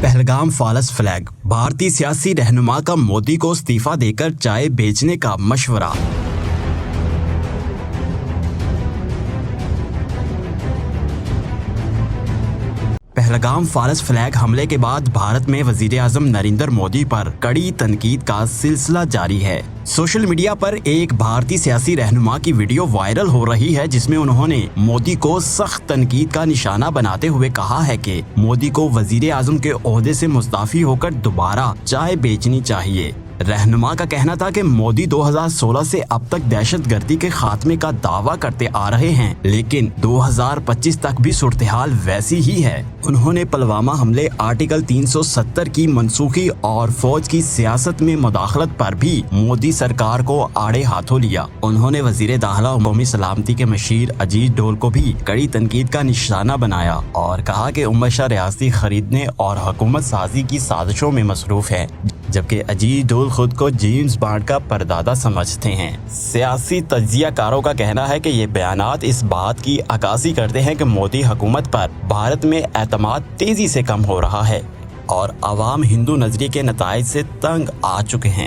Pahalgam false flag, भारतीय सियासी रहनुमा का मोदी को इस्तीफा देकर चाय बेचने का मशवरा। पहलगाम फॉल्स फ्लैग हमले के बाद भारत में वजीर आजम नरेंद्र मोदी पर कड़ी तनकीद का सिलसिला जारी है। सोशल मीडिया पर एक भारतीय सियासी रहनुमा की वीडियो वायरल हो रही है जिसमें उन्होंने मोदी को सख्त तनकीद का निशाना बनाते हुए कहा है कि मोदी को वजीर आजम के ओहदे से मुस्तफी होकर दोबारा चाय बेचनी चाहिए। रहनुमा का कहना था कि मोदी 2016 से अब तक दहशतगर्दी के खात्मे का दावा करते आ रहे हैं, लेकिन 2025 तक भी सूरत-ए-हाल वैसी ही है। उन्होंने पुलवामा हमले, आर्टिकल 370 की मनसूखी और फौज की सियासत में मुदाखलत पर भी मोदी सरकार को आड़े हाथों लिया। उन्होंने वजीर दाखिला और कौमी सलामती के मशीर अजीत डोल को भी कड़ी तनकीद का निशाना बनाया और कहा कि उम्मत शाह रियासती खरीदने और हुकूमत साजी की साजिशों में मसरूफ है, जबकि अजीत डोल खुद को जेम्स बॉन्ड का परदादा समझते हैं। सियासी तज्जियाकारों का कहना है कि ये बयानात इस बात की अक्कासी करते हैं कि मोदी हुकूमत पर भारत में एतमाद तेजी से कम हो रहा है और अवाम हिंदू नजरिए के नताइज से तंग आ चुके हैं।